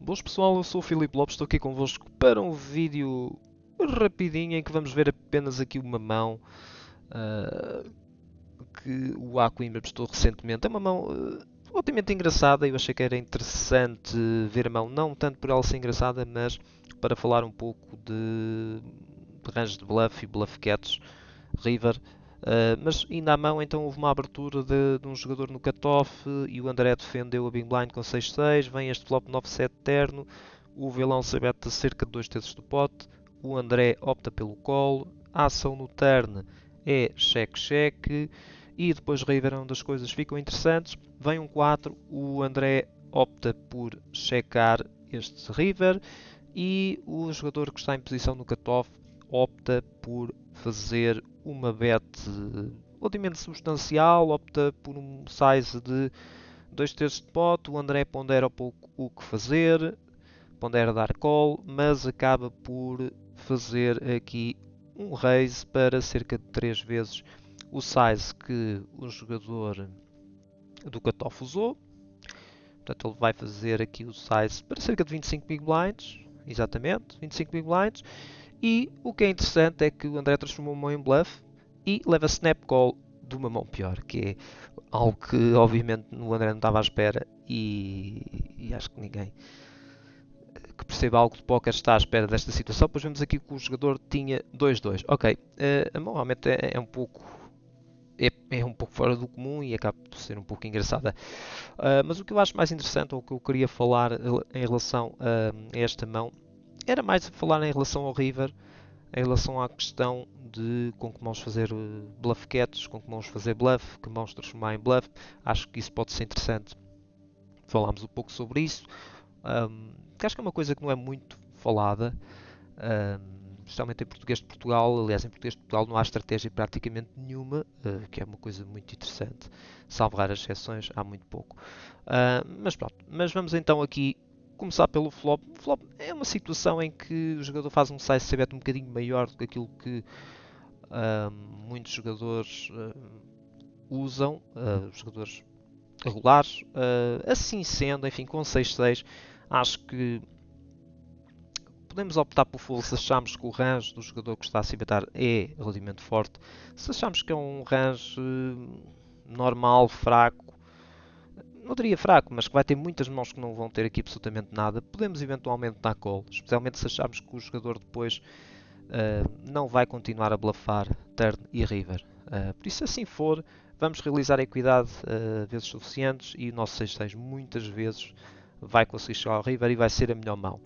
Boas pessoal, eu sou o Filipe Lopes, estou aqui convosco para um vídeo rapidinho em que vamos ver apenas aqui uma mão ah, que o A Coimbra prestou recentemente. É uma mão relativamente engraçada, eu achei que era interessante ver a mão, não tanto por ela ser engraçada, mas para falar um pouco de ranges de bluff e bluff cats, river. Mas ainda à mão, então houve uma abertura de um jogador no cutoff e o André defendeu a Big Blind com 6-6. Vem este flop 9-7 terno. O Vilão se bete cerca de 2 terços do pote. O André opta pelo call. A ação no turn é cheque-cheque. E depois River, onde as coisas ficam interessantes. Vem um 4. O André opta por checar este River. E o jogador que está em posição no cutoff opta por fazer uma bet relativamente substancial, opta por um size de 2 terços de pote. O André pondera um pouco o que fazer, pondera dar call, mas acaba por fazer aqui um raise para cerca de 3 vezes o size que o jogador do cutoff usou. Portanto, ele vai fazer aqui o size para cerca de 25 big blinds, exatamente, 25 big blinds. E o que é interessante é que o André transformou uma mão em bluff e leva snap call de uma mão pior, que é algo que obviamente o André não estava à espera e acho que ninguém que perceba algo de póquer está à espera desta situação. Pois vemos aqui que o jogador tinha 2-2. Ok, a mão realmente é um pouco é um pouco fora do comum e acaba por ser um pouco engraçada. Mas o que eu acho mais interessante, ou o que eu queria falar em relação a esta mão, era mais falar em relação ao River, em relação à questão de com que mãos fazer bluff cats, com que mãos fazer bluff, que mãos transformar em bluff. Acho que isso pode ser interessante. Falámos um pouco sobre isso. Que acho que é uma coisa que não é muito falada, especialmente em português de Portugal. Aliás, em português de Portugal não há estratégia praticamente nenhuma, que é uma coisa muito interessante. Salvo raras exceções, há muito pouco. Mas pronto, mas vamos então aqui começar pelo flop. O flop é uma situação em que o jogador faz um size bet um bocadinho maior do que aquilo que muitos jogadores usam, os jogadores regulares. Assim sendo, enfim, com 6-6, acho que podemos optar por full se achamos que o range do jogador que está a se betar é relativamente forte. Se achamos que é um range normal, fraco, não diria fraco, mas que vai ter muitas mãos que não vão ter aqui absolutamente nada, podemos eventualmente dar call, especialmente se acharmos que o jogador depois não vai continuar a bluffar turn e river. Por isso, se assim for, vamos realizar a equidade vezes suficientes e o nosso 6-6 muitas vezes vai conseguir chegar ao river e vai ser a melhor mão.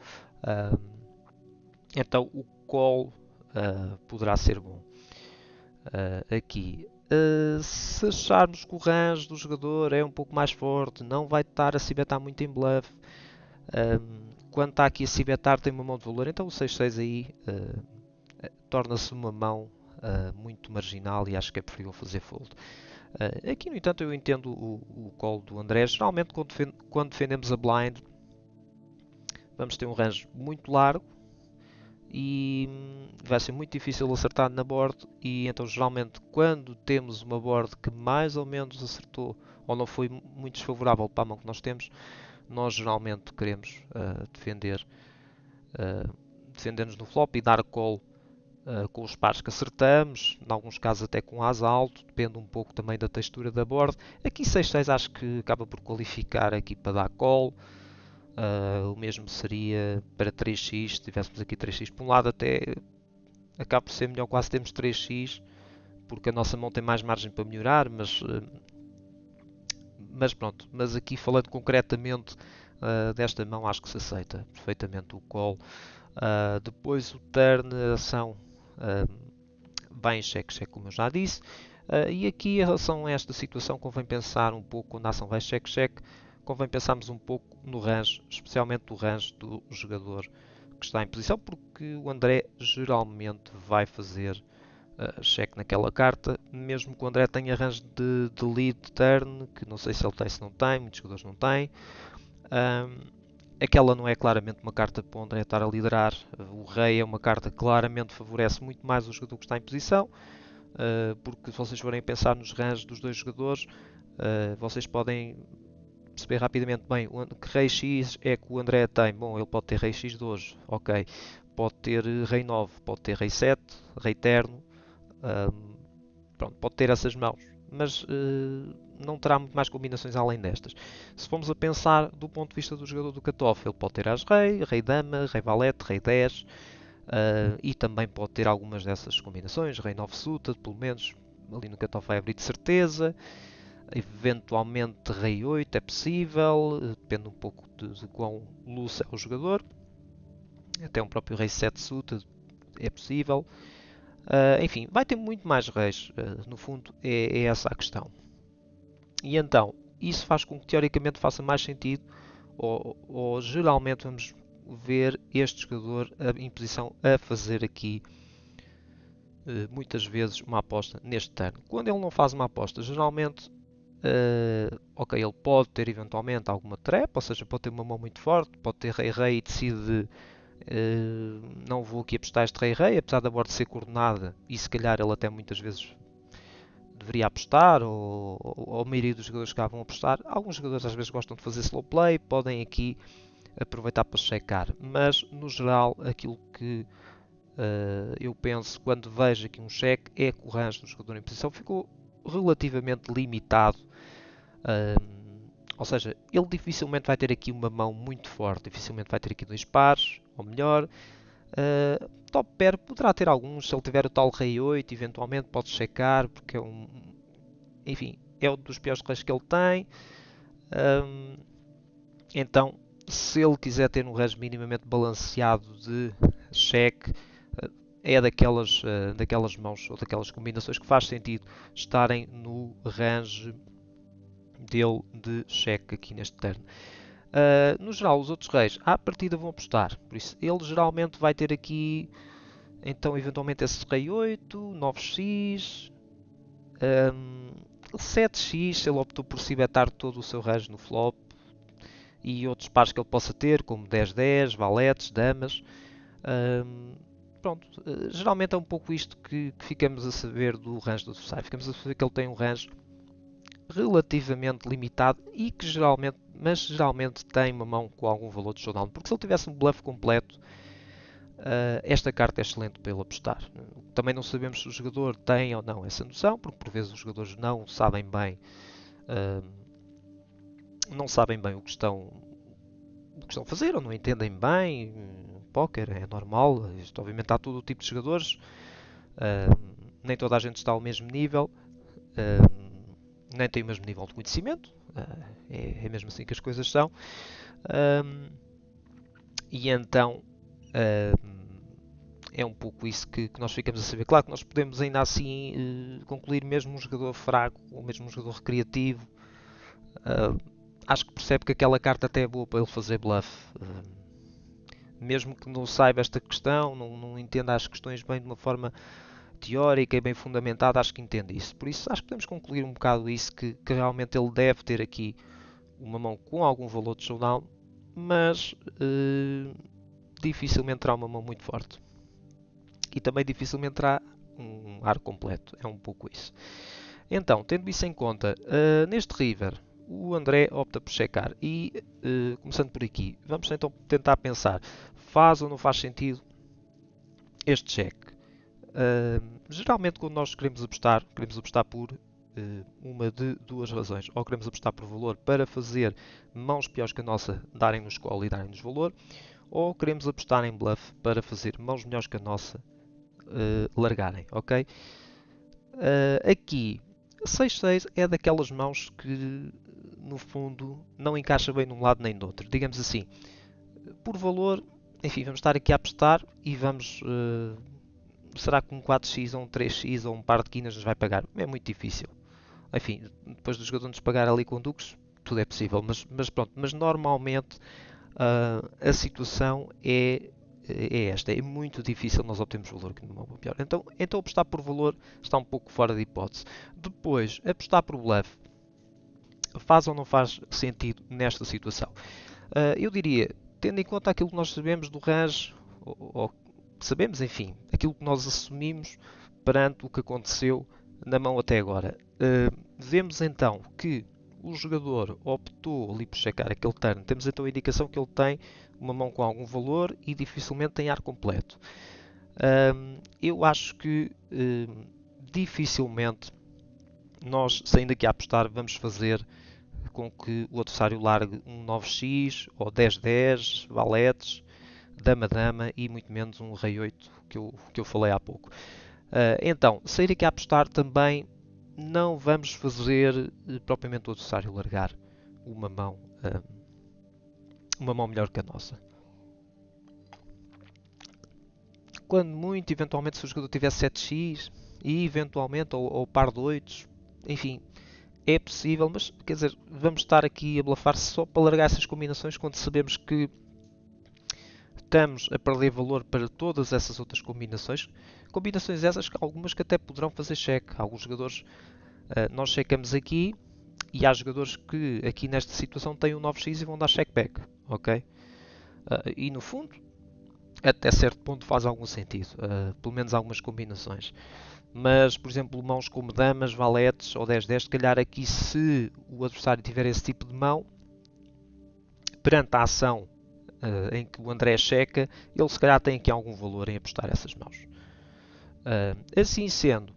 Então o call poderá ser bom aqui. Se acharmos que o range do jogador é um pouco mais forte, não vai estar a se betar muito em bluff. Quando está aqui a se betar tem uma mão de valor, então o 6-6 aí torna-se uma mão muito marginal e acho que é preferível fazer fold. Aqui, no entanto, eu entendo o call do André. Geralmente, quando defendemos a blind, vamos ter um range muito largo e vai ser muito difícil acertar na board. E então, geralmente, quando temos uma board que mais ou menos acertou ou não foi muito desfavorável para a mão que nós temos, nós geralmente queremos defender-nos no flop e dar call com os pares que acertamos, em alguns casos até com as alto, depende um pouco também da textura da board. Aqui 6-6 acho que acaba por qualificar aqui para dar call. O mesmo seria para 3x, se tivéssemos aqui 3x por um lado, até acaba por ser melhor quase termos 3x, porque a nossa mão tem mais margem para melhorar, mas pronto, mas aqui falando concretamente desta mão, acho que se aceita perfeitamente o call. Depois o turn, a ação vai em cheque-cheque, como eu já disse. E aqui, em relação a esta situação, convém pensar um pouco, quando a ação vai cheque-cheque, convém pensarmos um pouco no range, especialmente o range do jogador que está em posição, porque o André geralmente vai fazer cheque naquela carta, mesmo que o André tenha range de lead turn, que não sei se ele tem, se não tem, muitos jogadores não têm. Aquela não é claramente uma carta para o André estar a liderar. O rei é uma carta que claramente favorece muito mais o jogador que está em posição, porque se vocês forem pensar nos ranges dos dois jogadores, vocês podem perceber rapidamente, bem, que rei X é que o André tem? Bom, ele pode ter rei X de hoje, ok. Pode ter rei 9, pode ter rei 7, rei terno, ahm, pronto, pode ter essas mãos, mas não terá muito mais combinações além destas. Se formos a pensar do ponto de vista do jogador do cutoff, ele pode ter as-rei, rei-dama, rei-valete, rei-10, e também pode ter algumas dessas combinações, rei 9 suited, pelo menos ali no cutoff vai abrir de certeza. Eventualmente rei 8 é possível, depende um pouco de quão lúcido é o jogador. Até um próprio rei 7 suited é possível. Enfim, vai ter muito mais reis. No fundo, é essa a questão. E então, isso faz com que teoricamente faça mais sentido, ou geralmente vamos ver este jogador em posição a fazer aqui muitas vezes uma aposta neste turno. Quando ele não faz uma aposta, geralmente ok, ele pode ter eventualmente alguma trap, ou seja, pode ter uma mão muito forte, pode ter rei-rei e decide não vou aqui apostar este rei-rei, apesar da board ser coordenada, e se calhar ele até muitas vezes deveria apostar, ou a maioria dos jogadores que vão apostar. Alguns jogadores às vezes gostam de fazer slow play, podem aqui aproveitar para checar, mas no geral aquilo que eu penso quando vejo aqui um cheque é que o range do jogador em posição ficou relativamente limitado. Ou seja, ele dificilmente vai ter aqui uma mão muito forte, dificilmente vai ter aqui dois pares, ou melhor. Top pair poderá ter alguns, se ele tiver o tal rei 8, eventualmente pode checar, porque é um. Enfim, é um dos piores reis que ele tem. Então, se ele quiser ter um range minimamente balanceado de cheque, é daquelas mãos ou daquelas combinações que faz sentido estarem no range dele de cheque aqui neste turno. No geral, os outros reis, à partida vão apostar. Por isso, ele geralmente vai ter aqui, então, eventualmente, esse rei 8, 9x, 7x, se ele optou por cibetar todo o seu range no flop, e outros pares que ele possa ter, como 10-10, valetes, damas. Pronto, geralmente é um pouco isto que ficamos a saber do range do adversário. Ficamos a saber que ele tem um range relativamente limitado e que geralmente tem uma mão com algum valor de showdown. Porque se ele tivesse um bluff completo, esta carta é excelente para ele apostar. Também não sabemos se o jogador tem ou não essa noção, porque por vezes os jogadores não sabem bem o que estão a fazer ou não entendem bem. Póquer é normal, isto obviamente há todo o tipo de jogadores, nem toda a gente está ao mesmo nível, nem tem o mesmo nível de conhecimento, é mesmo assim que as coisas são. E então é um pouco isso que nós ficamos a saber. Claro que nós podemos ainda assim concluir mesmo um jogador fraco ou mesmo um jogador recreativo. Acho que percebe que aquela carta até é boa para ele fazer bluff. Mesmo que não saiba esta questão, não entenda as questões bem de uma forma teórica e bem fundamentada, acho que entende isso. Por isso, acho que podemos concluir um bocado isso, que realmente ele deve ter aqui uma mão com algum valor de showdown, mas dificilmente terá uma mão muito forte. E também dificilmente terá um ar completo. É um pouco isso. Então, tendo isso em conta, neste river, o André opta por checar. E, começando por aqui, vamos então tentar pensar, faz ou não faz sentido este cheque? Geralmente quando nós queremos apostar por uma de duas razões. Ou queremos apostar por valor para fazer mãos piores que a nossa darem-nos call e darem-nos valor, ou queremos apostar em bluff para fazer mãos melhores que a nossa largarem, ok? Aqui, 6-6 é daquelas mãos que, no fundo, não encaixa bem num lado nem no outro. Digamos assim, por valor, enfim, vamos estar aqui a apostar e vamos... será que um 4x ou um 3x ou um par de quinas nos vai pagar? É muito difícil. Enfim, depois do jogador nos pagar ali com duques, tudo é possível. Mas pronto, mas normalmente a situação é esta. É muito difícil nós obtermos valor aqui no mapa pior. Então apostar por valor está um pouco fora de hipótese. Depois, apostar por bluff faz ou não faz sentido nesta situação? Eu diria, tendo em conta aquilo que nós sabemos do range, ou sabemos, enfim, aquilo que nós assumimos perante o que aconteceu na mão até agora. Vemos então que o jogador optou ali por checar aquele turn, temos então a indicação que ele tem uma mão com algum valor e dificilmente tem ar completo. Eu acho que dificilmente nós, saindo aqui a apostar, vamos fazer com que o adversário largue um 9x ou 10-10, valetes, dama-dama e muito menos um rei 8 que eu falei há pouco. Então, sair aqui a apostar também não vamos fazer propriamente o adversário largar uma mão, uma mão melhor que a nossa. Quando muito, eventualmente, se o jogador tiver 7x e eventualmente, ou par de 8, enfim, é possível, mas quer dizer, vamos estar aqui a blafar só para largar essas combinações quando sabemos que estamos a perder valor para todas essas outras combinações. Combinações essas, algumas que até poderão fazer cheque. Alguns jogadores, nós checamos aqui e há jogadores que aqui nesta situação têm um 9x e vão dar check back, ok? E no fundo, até certo ponto faz algum sentido, pelo menos algumas combinações. Mas, por exemplo, mãos como damas, valetes ou 10-10, se calhar aqui se o adversário tiver esse tipo de mão, perante a ação em que o André checa, ele se calhar tem aqui algum valor em apostar essas mãos. Assim sendo,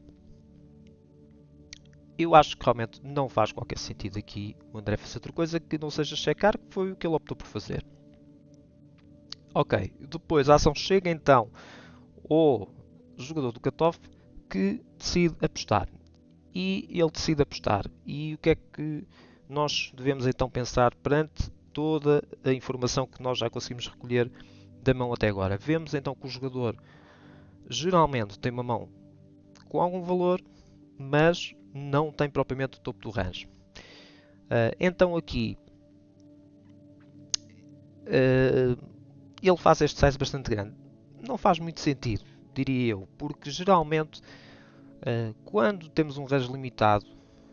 eu acho que realmente não faz qualquer sentido aqui o André fazer outra coisa que não seja checar, que foi o que ele optou por fazer. Ok, depois a ação chega então ao jogador do cutoff que decide apostar. E ele decide apostar. E o que é que nós devemos então pensar perante toda a informação que nós já conseguimos recolher da mão até agora? Vemos então que o jogador geralmente tem uma mão com algum valor, mas não tem propriamente o topo do range. Então aqui ele faz este size bastante grande. Não faz muito sentido, diria eu, porque geralmente quando temos um range limitado,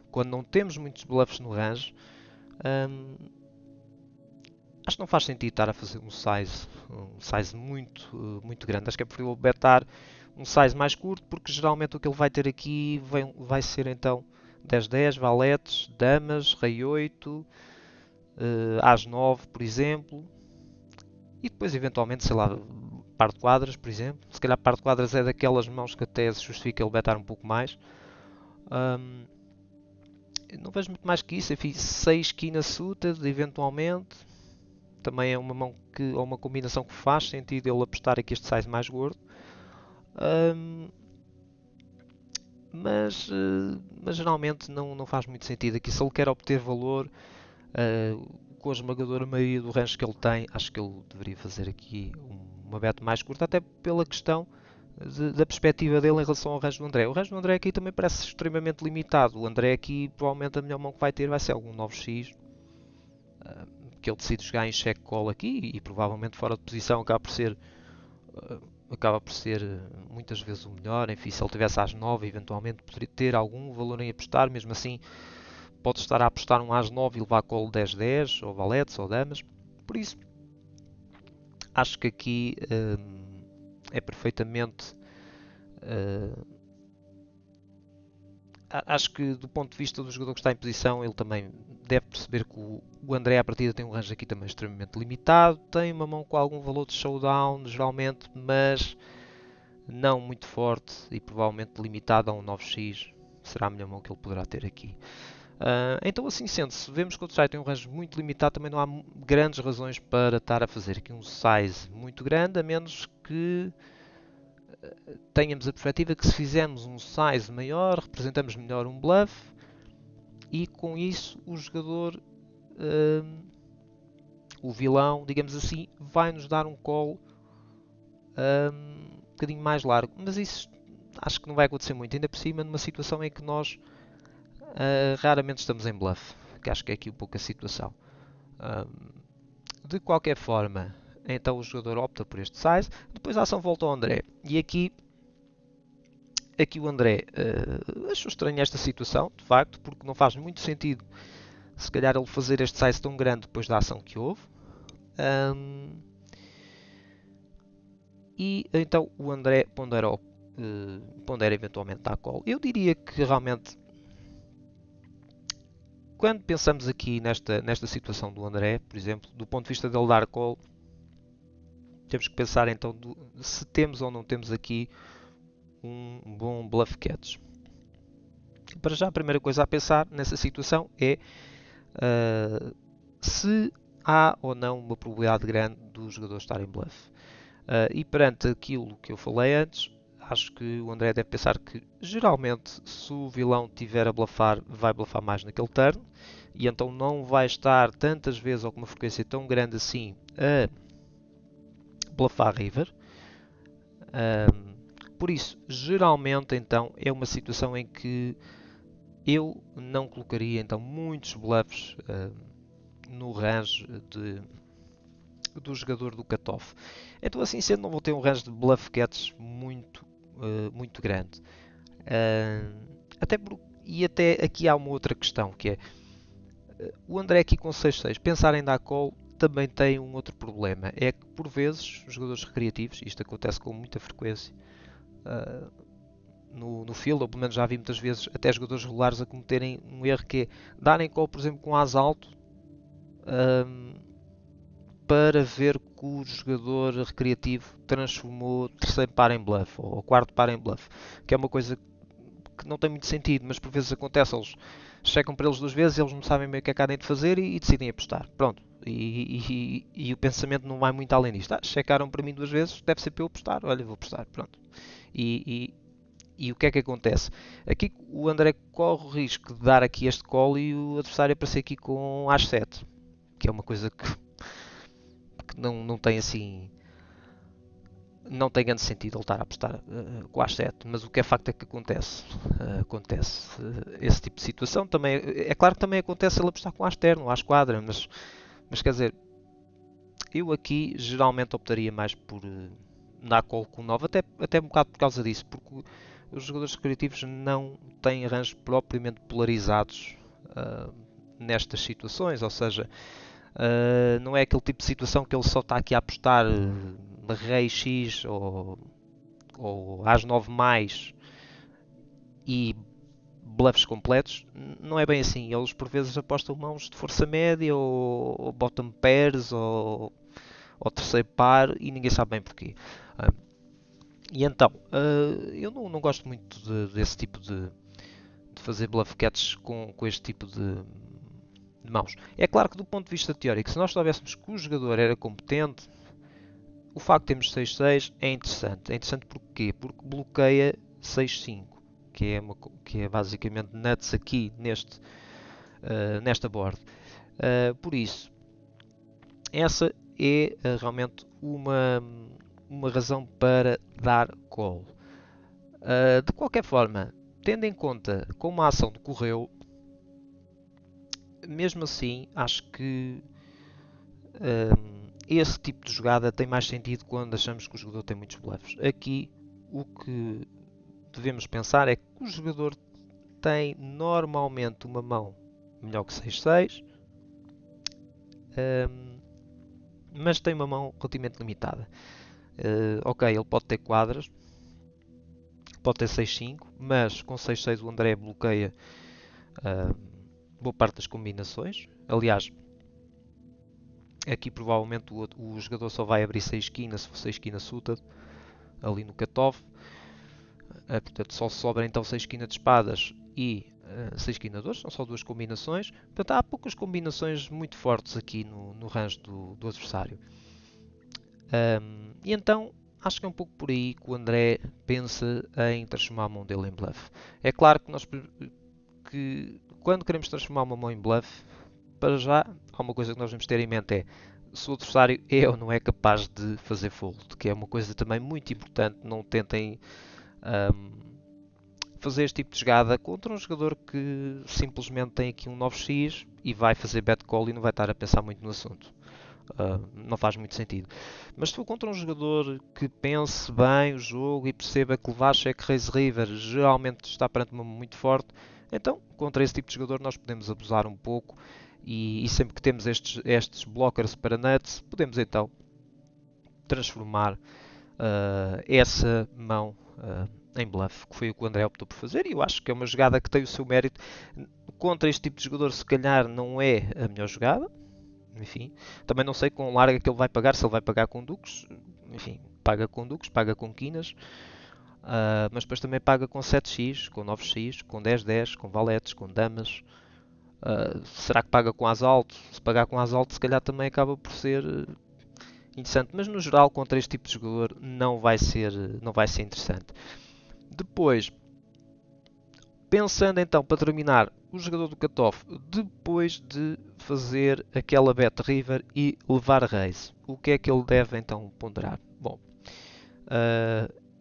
quando não temos muitos bluffs no range, acho que não faz sentido estar a fazer um size muito grande. Acho que é preferível betar um size mais curto, porque geralmente o que ele vai ter aqui vai ser então 10-10, valetes, damas, rei 8, as 9, por exemplo. E depois, eventualmente, sei lá, par de quadras, por exemplo. Se calhar par de quadras é daquelas mãos que até se justifica ele betar um pouco mais. Não vejo muito mais que isso. Enfim, 6 quina suited, eventualmente. Também é uma mão ou uma combinação que faz sentido ele apostar aqui este size mais gordo. Mas geralmente não faz muito sentido aqui. Se ele quer obter valor com a esmagadora maioria do range que ele tem, acho que ele deveria fazer aqui uma bet mais curta, até pela questão da perspectiva dele em relação ao range do André. O range do André aqui também parece extremamente limitado. O André aqui provavelmente a melhor mão que vai ter vai ser algum 9x, que ele decide jogar em check call aqui e provavelmente fora de posição acaba por ser muitas vezes o melhor. Enfim, se ele tivesse às 9, eventualmente poderia ter algum valor em apostar, mesmo assim pode estar a apostar um às 9 e levar call 10-10, ou valetes, ou damas. Por isso, acho que aqui é perfeitamente... acho que do ponto de vista do jogador que está em posição, ele também deve perceber que o André à partida tem um range aqui também extremamente limitado, tem uma mão com algum valor de showdown, geralmente, mas não muito forte e provavelmente limitado a um 9x, será a melhor mão que ele poderá ter aqui. Então assim sendo, se vemos que o adversário tem um range muito limitado, também não há grandes razões para estar a fazer aqui um size muito grande, a menos que tenhamos a perspectiva que se fizermos um size maior, representamos melhor um bluff e com isso o jogador, o vilão, digamos assim, vai nos dar um call um bocadinho mais largo. Mas isso acho que não vai acontecer muito, ainda por cima numa situação em que nós raramente estamos em bluff, que acho que é aqui um pouco a situação. De qualquer forma, então o jogador opta por este size, depois a ação volta ao André. E aqui o André achou estranha esta situação, de facto, porque não faz muito sentido se calhar ele fazer este size tão grande depois da ação que houve. E então o André pondera eventualmente a call. Eu diria que realmente quando pensamos aqui nesta situação do André, por exemplo, do ponto de vista dele dar call, temos que pensar então se temos ou não temos aqui um bom bluff catch. Para já, a primeira coisa a pensar nessa situação é se há ou não uma probabilidade grande do jogador estar em bluff. E perante aquilo que eu falei antes, acho que o André deve pensar que geralmente se o vilão tiver a bluffar, vai bluffar mais naquele turn e então não vai estar tantas vezes ou com uma frequência tão grande assim a bluffar river. Por isso, geralmente então é uma situação em que eu não colocaria então muitos bluffs no range do jogador do cutoff. Então assim sendo não vou ter um range de bluff catch muito grande. Até aqui há uma outra questão que é o André aqui com 6-6 pensar em dar call também tem um outro problema, é que por vezes os jogadores recreativos, isto acontece com muita frequência no field, ou pelo menos já vi muitas vezes até jogadores regulares a cometerem um erro que é darem call, por exemplo, com as alto para ver que o jogador recreativo transformou o terceiro par em bluff, ou o quarto par em bluff, que é uma coisa que não tem muito sentido, mas por vezes acontece, eles checam para eles duas vezes, eles não sabem bem o que é que há de fazer e decidem apostar. Pronto. E o pensamento não vai muito além disto. Checaram para mim duas vezes, deve ser para eu apostar. Olha, vou apostar. Pronto. E o que é que acontece? Aqui o André corre o risco de dar aqui este call e o adversário aparecer aqui com As 7, que é uma coisa que não tem assim. Não tem grande sentido ele estar a apostar com As 7, mas o que é facto é que acontece. Acontece esse tipo de situação. Também, é claro que também acontece ele apostar com As terno, As quadra, mas quer dizer, eu aqui geralmente optaria mais por dar call com 9, até um bocado por causa disso, porque os jogadores recreativos não têm arranjos propriamente polarizados nestas situações, ou seja, não é aquele tipo de situação que ele só está aqui a apostar rei X ou As 9 mais e bluffs completos. Não é bem assim. Eles por vezes apostam mãos de força média ou bottom pairs ou terceiro par e ninguém sabe bem porquê. E então, eu não gosto muito desse tipo de fazer bluff catches com este tipo de mãos. É claro que do ponto de vista teórico, se nós soubéssemos que o jogador era competente, o facto de termos 6-6 é interessante. É interessante porquê? Porque bloqueia 6-5, que é basicamente nuts aqui nesta board. Por isso, essa é realmente uma razão para dar call. De qualquer forma, tendo em conta como a ação decorreu, mesmo assim, acho que esse tipo de jogada tem mais sentido quando achamos que o jogador tem muitos bluffs. Aqui, o que devemos pensar é que o jogador tem normalmente uma mão melhor que 6-6, mas tem uma mão relativamente limitada. Ok, ele pode ter quadras, pode ter 6-5, mas com 6-6 o André bloqueia boa parte das combinações. Aliás, aqui provavelmente o jogador só vai abrir 6 esquinas se for 6 esquinas suited ali no cutoff. Portanto, só sobra então 6 esquinas de espadas e 6 esquinas de ouros, são só duas combinações. Portanto, há poucas combinações muito fortes aqui no range do adversário. E então, acho que é um pouco por aí que o André pensa em transformar a mão dele em bluff. É claro que quando queremos transformar uma mão em bluff, para já, há uma coisa que nós devemos ter em mente é se o adversário é ou não é capaz de fazer fold, que é uma coisa também muito importante. Não tentem fazer este tipo de jogada contra um jogador que simplesmente tem aqui um 9x e vai fazer bet call e não vai estar a pensar muito no assunto. Não faz muito sentido. Mas se for contra um jogador que pense bem o jogo e perceba que levar cheque raise river geralmente está perante uma mão muito forte, então contra esse tipo de jogador nós podemos abusar um pouco e sempre que temos estes blockers para nuts, podemos então transformar essa mão em bluff, que foi o que o André optou por fazer, e eu acho que é uma jogada que tem o seu mérito. contra este tipo de jogador se calhar não é a melhor jogada. Enfim, também não sei com larga que ele vai pagar, se ele vai pagar com duques. Enfim, paga com duques, paga com quinas. Mas depois também paga com 7x, com 9x, com 10-10, com valetes, com damas. Será que paga com as alto? Se pagar com as alto, se calhar também acaba por ser interessante. Mas no geral, contra este tipo de jogador, não vai ser interessante. Depois, pensando então, para terminar, o jogador do cutoff, depois de fazer aquela bet river e levar raise, o que é que ele deve então ponderar? Bom,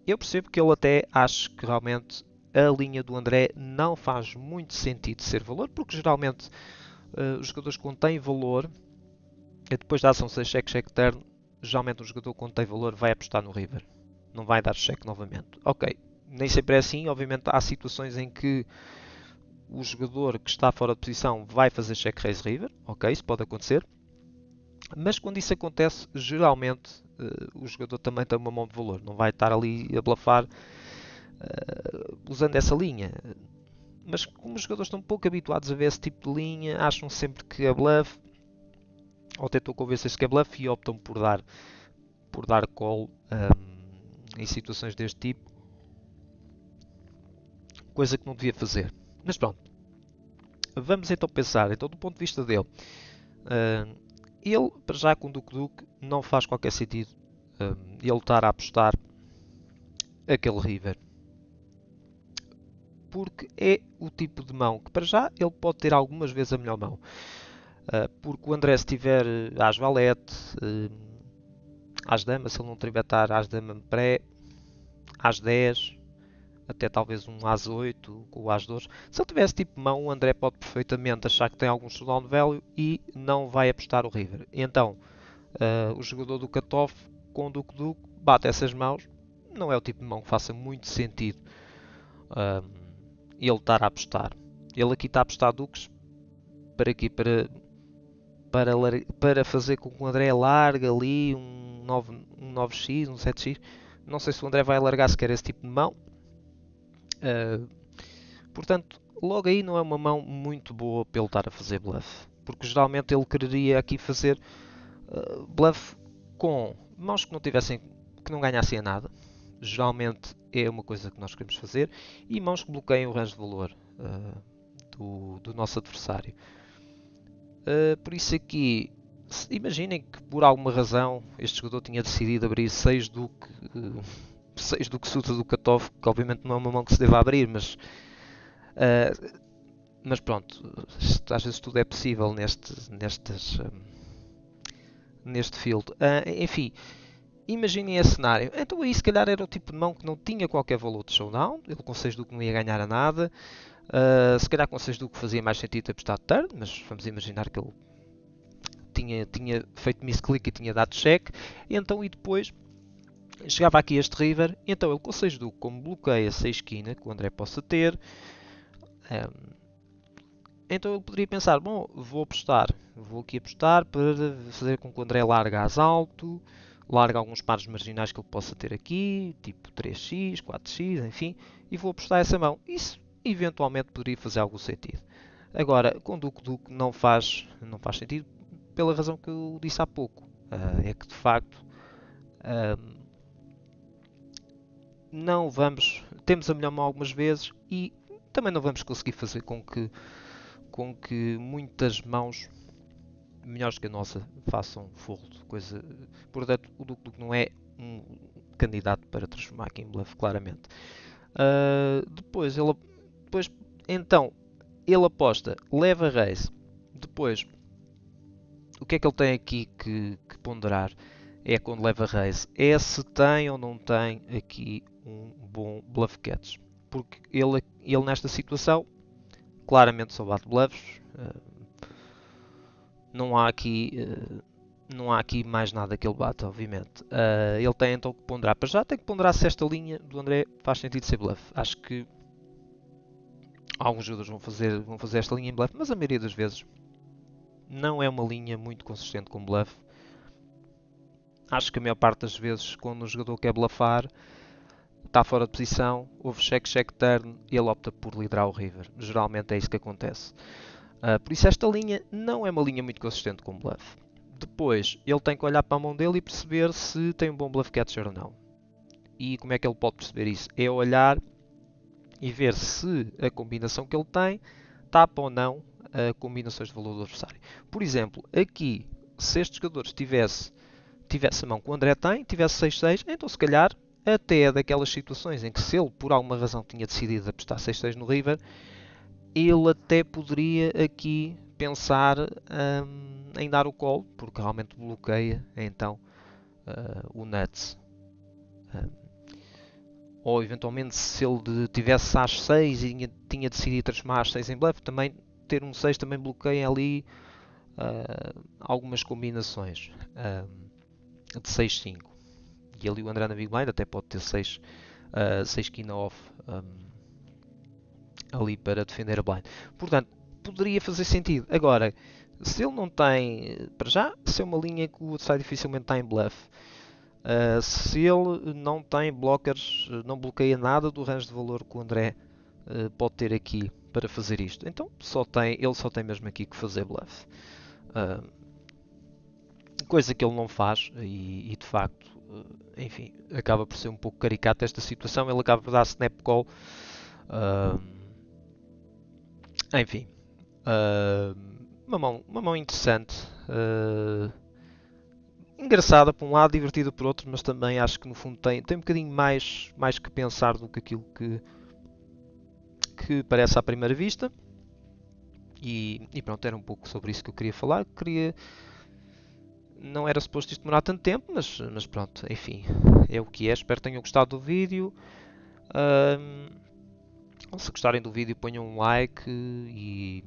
eu percebo que ele até acha que realmente a linha do André não faz muito sentido ser valor, porque geralmente os jogadores que contêm valor, depois da ação 6 cheque turn, geralmente um jogador que contém valor vai apostar no river, não vai dar cheque novamente. Ok, nem sempre é assim, obviamente há situações em que o jogador que está fora de posição vai fazer check raise river, ok, isso pode acontecer, mas quando isso acontece, geralmente o jogador também tem uma mão de valor, não vai estar ali a bluffar usando essa linha. Mas como os jogadores estão um pouco habituados a ver esse tipo de linha, acham sempre que é bluff, ou tentam convencer-se que é bluff e optam por dar call em situações deste tipo, coisa que não devia fazer. Mas pronto, vamos então pensar, então do ponto de vista dele, ele, para já com o Duque não faz qualquer sentido ele estar a apostar aquele river. Porque é o tipo de mão que, para já, ele pode ter algumas vezes a melhor mão. Porque o André, se tiver as valete, as damas, se ele não tiver estar as damas pré, as 10, até talvez um as 8 com o as 2. Se ele tiver esse tipo de mão, o André pode perfeitamente achar que tem algum showdown value e não vai apostar o river. E então, o jogador do cutoff com o Duque bate essas mãos. Não é o tipo de mão que faça muito sentido ele estar a apostar. Ele aqui está a apostar duques para aqui, para fazer com que o André largue ali um 9x, um 7x. Não sei se o André vai largar sequer esse tipo de mão. Portanto, logo aí não é uma mão muito boa para ele estar a fazer bluff. Porque geralmente ele quereria aqui fazer bluff com mãos que não ganhassem a nada. Geralmente é uma coisa que nós queremos fazer. E mãos que bloqueiam o range de valor do nosso adversário. Por isso aqui, imaginem que por alguma razão este jogador tinha decidido abrir 6 Duque, 6 Duque suta do cutoff, que obviamente não é uma mão que se deva abrir, mas pronto, às vezes tudo é possível neste field. Enfim, imaginem esse cenário. Então aí se calhar era o tipo de mão que não tinha qualquer valor de showdown, ele com 6 Duque não ia ganhar a nada. Se calhar com 6 Duque fazia mais sentido apostar turn, mas vamos imaginar que ele tinha feito misclick e tinha dado check. E depois chegava aqui este river, então ele com 6 Duque, como bloqueia 6 esquina que o André possa ter, então ele poderia pensar, bom, vou aqui apostar para fazer com que o André largue as alto, larga alguns pares marginais que ele possa ter aqui, tipo 3x, 4x, enfim, e vou apostar essa mão. Isso eventualmente poderia fazer algum sentido. Agora, com Duque não faz sentido, pela razão que eu disse há pouco. É que de facto não vamos. Temos a melhor mão algumas vezes e também não vamos conseguir fazer com que muitas mãos melhores que a nossa façam fold. Portanto, o Duque não é um candidato para transformar aqui em bluff, claramente. Depois, então, ele aposta, leva raise. Depois, o que é que ele tem aqui que ponderar? É quando leva raise. É se tem ou não tem aqui um bom bluff catch. Porque ele nesta situação claramente só bate bluffs. Não há aqui mais nada que ele bate, obviamente. Ele tem então que ponderar. Para já tem que ponderar se esta linha do André faz sentido ser bluff. Acho que alguns jogadores vão fazer esta linha em bluff, mas a maioria das vezes não é uma linha muito consistente com bluff. Acho que a maior parte das vezes, quando o jogador quer bluffar, está fora de posição, houve check turn e ele opta por liderar o river. Geralmente é isso que acontece. Por isso esta linha não é uma linha muito consistente com bluff. Depois ele tem que olhar para a mão dele e perceber se tem um bom bluff catcher ou não. E como é que ele pode perceber isso? É olhar e ver se a combinação que ele tem tapa ou não combinações de valor do adversário. Por exemplo, aqui, se este jogador tivesse a mão que o André tem, tivesse 6-6, então se calhar até é daquelas situações em que se ele por alguma razão tinha decidido apostar 6-6 no river, ele até poderia aqui pensar em dar o call, porque realmente bloqueia então o nuts. Ou eventualmente se ele tivesse as 6 e tinha decidido transformar as 6 em bluff, também ter um 6 também bloqueia ali algumas combinações de 6-5. E ali o André na Big Blind até pode ter 6 king off ali para defender a blind. Portanto, poderia fazer sentido. Agora, se ele não tem, para já, se é uma linha que o outside dificilmente está em bluff, se ele não tem blockers, não bloqueia nada do range de valor que o André pode ter aqui para fazer isto, então ele só tem mesmo aqui que fazer bluff. Coisa que ele não faz e de facto, enfim, acaba por ser um pouco caricato esta situação. Ele acaba por dar snap call. Enfim, uma mão interessante, engraçada por um lado, divertida por outro, mas também acho que no fundo tem um bocadinho mais que pensar do que aquilo que parece à primeira vista. E pronto, era um pouco sobre isso que eu queria falar. Não era suposto isto demorar tanto tempo, mas pronto, enfim, é o que é. Espero que tenham gostado do vídeo. Se gostarem do vídeo, ponham um like e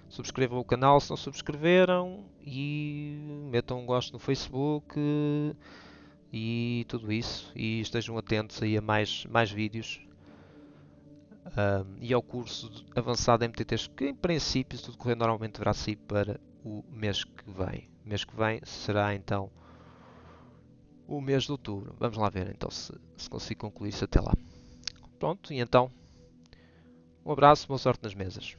subscrevam o canal se não subscreveram e metam um gosto no Facebook e tudo isso. E estejam atentos aí a mais vídeos e ao curso avançado de MTTs que em princípio, se tudo correr normalmente, deverá sair para o mês que vem. O mês que vem será então o mês de outubro. Vamos lá ver então se consigo concluir isso até lá. Pronto, e então um abraço, boa sorte nas mesas.